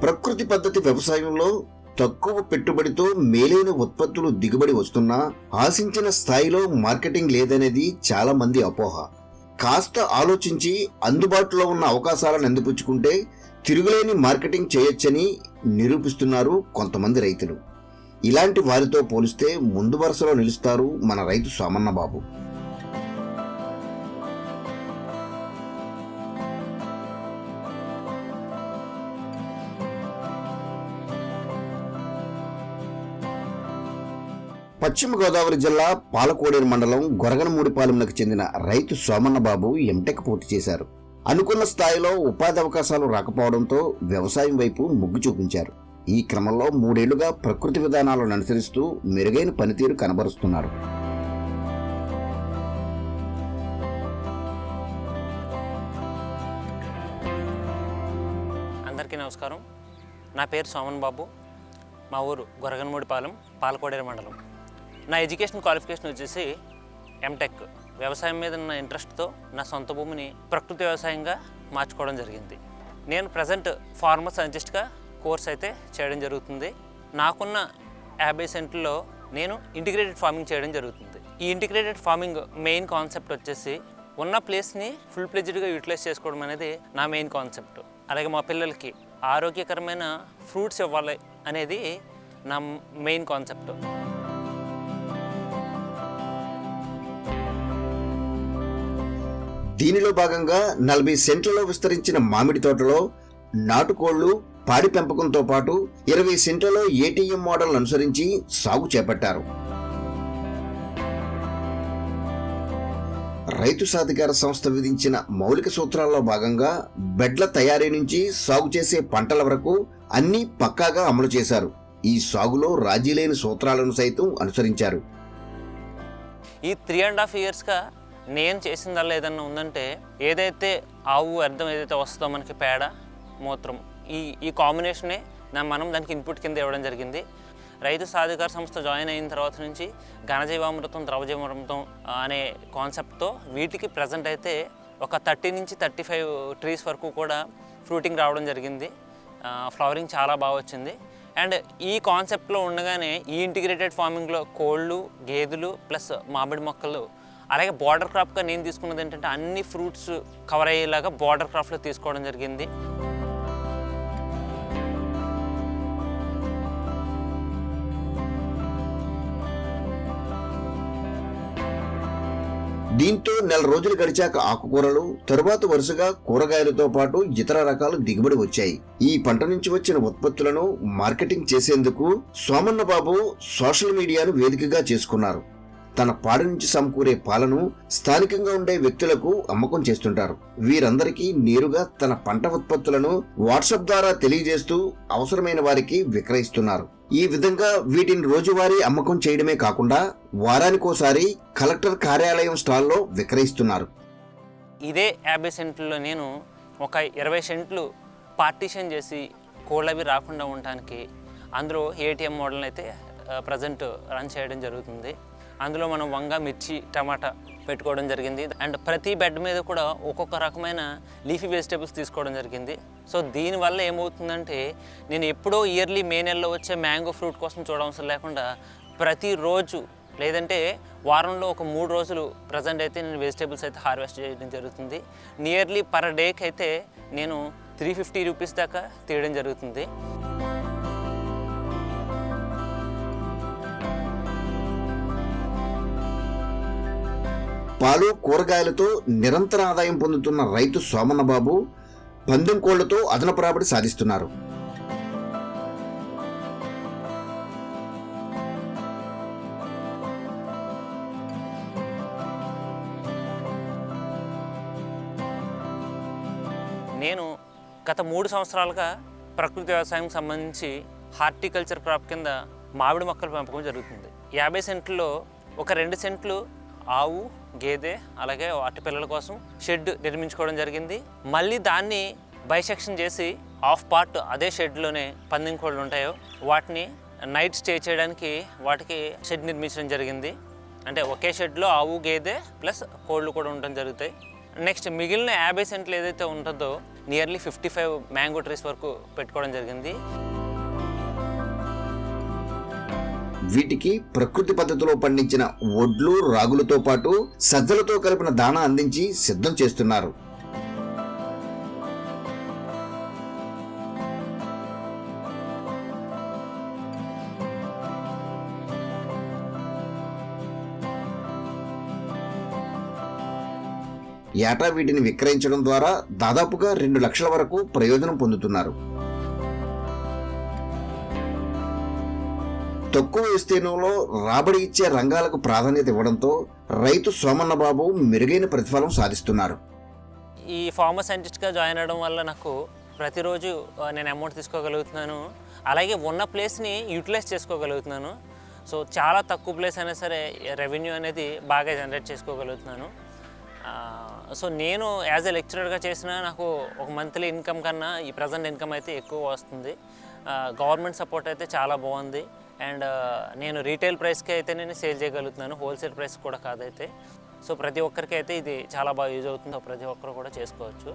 ప్రకృతి పద్ధతి వ్యవసాయంలో తక్కువ పెట్టుబడితో మేలైన ఉత్పత్తులు దిగుబడి వస్తున్నా ఆశించిన స్థాయిలో మార్కెటింగ్ లేదనేది చాలా మంది అపోహ. కాస్త ఆలోచించి అందుబాటులో ఉన్న అవకాశాలను అందిపుచ్చుకుంటే తిరుగులేని మార్కెటింగ్ చేయొచ్చని నిరూపిస్తున్నారు కొంతమంది రైతులు. ఇలాంటి వారితో పోలిస్తే ముందు వరుసలో నిలుస్తారు మన రైతు సోమన్న బాబు. పశ్చిమ గోదావరి జిల్లా పాలకోడేరు మండలం గొరగనమూడిపాలెంకు చెందిన రైతు సోమన్న బాబు ఎంటెక్ పూర్తి చేశారు. అనుకున్న స్థాయిలో ఉపాధి అవకాశాలు రాకపోవడంతో వ్యవసాయం వైపు మొగ్గు చూపించారు. ఈ క్రమంలో 3 ఏళ్లుగా ప్రకృతి విధానాలను అనుసరిస్తూ మెరుగైన పనితీరు కనబరుస్తున్నారు. అందరికీ నమస్కారం. నా పేరు సోమన్ బాబు. మా ఊరు గొరగనమూడిపాలెం, పాలకోడేరు మండలం. నా ఎడ్యుకేషన్ క్వాలిఫికేషన్ వచ్చేసి ఎంటెక్. వ్యవసాయం మీద ఉన్న ఇంట్రెస్ట్తో నా సొంత భూమిని ప్రకృతి వ్యవసాయంగా మార్చుకోవడం జరిగింది. నేను ప్రజెంట్ ఫార్మర్ సైంటిస్ట్గా కోర్స్ అయితే చేయడం జరుగుతుంది. నాకున్న 50 సెంట్లలో నేను ఇంటిగ్రేటెడ్ ఫార్మింగ్ చేయడం జరుగుతుంది. ఈ ఇంటిగ్రేటెడ్ ఫార్మింగ్ మెయిన్ కాన్సెప్ట్ వచ్చేసి ఉన్న ప్లేస్ని ఫుల్ ప్లెజ్డ్గా యూటిలైజ్ చేసుకోవడం అనేది నా మెయిన్ కాన్సెప్ట్. అలాగే మా పిల్లలకి ఆరోగ్యకరమైన ఫ్రూట్స్ ఇవ్వాలి అనేది నా మెయిన్ కాన్సెప్ట్. దీనిలో భాగంగా 40 సెంట్లలో విస్తరించిన మామిడి తోటలో నాటుకోళ్లు, పాడి పెంపకంతో పాటు 20 సెంట్లలో ఏటీఎం మోడల్ అనుసరించి సాగు చేపట్టారు. రైతు సాధికార సంస్థ విధించిన మౌలిక సూత్రాల్లో భాగంగా బెడ్ల తయారీ నుంచి సాగు చేసే పంటల వరకు అన్నీ పక్కాగా అమలు చేశారు. ఈ సాగులో రాజీ లేని సూత్రాలను సైతం అనుసరించారు. ఈ 3.5 ఇయర్స్గా నేను చేసిందల్లా ఏదన్నా ఉందంటే, ఏదైతే ఆవు వ్యర్థం ఏదైతే వస్తుందో మనకి పేడ, మూత్రం, ఈ కాంబినేషనే మనం దానికి ఇన్పుట్ కింద ఇవ్వడం జరిగింది. రైతు సాధికార సంస్థ జాయిన్ అయిన తర్వాత నుంచి ఘనజీవామృతం, ద్రవజీవామృతం అనే కాన్సెప్ట్తో వీటికి ప్రజెంట్ అయితే ఒక 30 నుంచి 35 ట్రీస్ వరకు కూడా ఫ్రూటింగ్ రావడం జరిగింది. ఫ్లవరింగ్ చాలా బాగా వచ్చింది. అండ్ ఈ కాన్సెప్ట్లో ఉండగానే ఈ ఇంటిగ్రేటెడ్ ఫార్మింగ్లో కోళ్ళు, గేదెలు ప్లస్ మామిడి మొక్కలు, అలాగే బార్డర్ క్రాప్గా నేను తీసుకున్నది ఏంటంటే అన్ని ఫ్రూట్స్ కవర్ అయ్యేలాగా బార్డర్ క్రాప్లో తీసుకోవడం జరిగింది. దీంతో నెల రోజులు గడిచాక ఆకుకూరలు, తరువాత వరుసగా కూరగాయలతో పాటు ఇతర రకాలు దిగుబడి వచ్చాయి. ఈ పంట నుంచి వచ్చిన ఉత్పత్తులను మార్కెటింగ్ చేసేందుకు సోమన్న బాబు సోషల్ మీడియాను వేదికగా చేసుకున్నారు. తన పాడి నుంచి సమకూరే పాలను స్థానికంగా ఉండే వ్యక్తులకు అమ్మకం చేస్తుంటారు. వీరందరికీ నేరుగా తన పంట ఉత్పత్తులను వాట్సాప్ ద్వారా తెలియజేస్తూ అవసరమైన వారికి విక్రయిస్తున్నారు. ఈ విధంగా వీటిని రోజువారీ అమ్మకం చేయడమే కాకుండా వారానికోసారి కలెక్టర్ కార్యాలయం స్టాల్లో విక్రయిస్తున్నారు. ఇదే 50 సెంట్లలో నేను ఒక 20 సెంట్లు పార్టీషన్ చేసి కోళ్ళవి రాకుండా ఉండటానికి అందులో ఏటీఎం మోడల్ని అయితే ప్రజెంట్ రన్ చేయడం జరుగుతుంది. అందులో మనం వంగ, మిర్చి, టమాటా పెట్టుకోవడం జరిగింది. అండ్ ప్రతి బెడ్ మీద కూడా ఒక్కొక్క రకమైన లీఫీ వెజిటేబుల్స్ తీసుకోవడం జరిగింది. సో దీనివల్ల ఏమవుతుందంటే నేను ఎప్పుడో ఇయర్లీ మే నెలలో వచ్చే మ్యాంగో ఫ్రూట్ కోసం చూడవసరం లేకుండా ప్రతిరోజు లేదంటే వారంలో ఒక 3 రోజులు ప్రజెంట్ అయితే నేను వెజిటేబుల్స్ అయితే హార్వెస్ట్ చేయడం జరుగుతుంది. నియర్లీ పర్ డేకి అయితే నేను 350 రూపీస్ దాకా తీయడం జరుగుతుంది. పాలు, కూరగాయలతో నిరంతర ఆదాయం పొందుతున్న రైతు సోమన్న బాబు పందెం కోళ్లతో అదనపు రాబడి సాధిస్తున్నారు. నేను గత 3 సంవత్సరాలుగా ప్రకృతి వ్యవసాయం సంబంధించి హార్టికల్చర్ క్రాప్ కింద మామిడి మొక్కలు పెంపకం జరుగుతుంది. 50 సెంట్లో ఒక 2 సెంట్లు ఆవు, గేదె అలాగే వాటి పిల్లల కోసం షెడ్ నిర్మించుకోవడం జరిగింది. మళ్ళీ దాన్ని బైసెక్షన్ చేసి హాఫ్ పార్ట్ అదే షెడ్లోనే పందెం కోళ్ళు ఉంటాయో వాటిని నైట్ స్టే చేయడానికి వాటికి షెడ్ నిర్మించడం జరిగింది. అంటే ఒకే షెడ్లో ఆవు, గేదె ప్లస్ కోళ్ళు కూడా ఉండడం జరుగుతాయి. నెక్స్ట్ మిగిలిన 50 సెంట్లు ఏదైతే ఉంటుందో నియర్లీ 55 మ్యాంగో ట్రీస్ వరకు పెట్టుకోవడం జరిగింది. వీటికి ప్రకృతి పద్ధతిలో పండించిన వడ్లు రాగులతో పాటు సజ్జలతో కలిపిన దాణా అందించి సిద్ధం చేస్తున్నారు. ఏటా వీటిని విక్రయించడం ద్వారా దాదాపుగా 2 లక్షల వరకు ప్రయోజనం పొందుతున్నారు. తక్కువ విస్తీర్ణంలో రాబడి ఇచ్చే రంగాలకు ప్రాధాన్యత ఇవ్వడంతో రైతు సోమన్న బాబు మెరుగైన ప్రతిఫలం సాధిస్తున్నారు. ఈ ఫార్మర్ సైంటిస్ట్గా జాయిన్ అవ్వడం వల్ల నాకు ప్రతిరోజు నేను అమౌంట్ తీసుకోగలుగుతున్నాను, అలాగే ఉన్న ప్లేస్ని యూటిలైజ్ చేసుకోగలుగుతున్నాను. సో చాలా తక్కువ ప్లేస్ అయినా సరే రెవెన్యూ అనేది బాగా జనరేట్ చేసుకోగలుగుతున్నాను. సో నేను యాజ్ ఎ లెక్చరర్గా చేసిన నాకు ఒక మంత్లీ ఇన్కమ్ కన్నా ఈ ప్రజెంట్ ఇన్కమ్ అయితే ఎక్కువ వస్తుంది. గవర్నమెంట్ సపోర్ట్ అయితే చాలా బాగుంది. అండ్ నేను రీటైల్ ప్రైస్కి అయితే నేను సేల్ చేయగలుగుతున్నాను, హోల్సేల్ ప్రైస్ కూడా కాదైతే. సో ప్రతి ఒక్కరికి అయితే ఇది చాలా బాగా యూజ్ అవుతుంది, ప్రతి ఒక్కరు కూడా చేసుకోవచ్చు.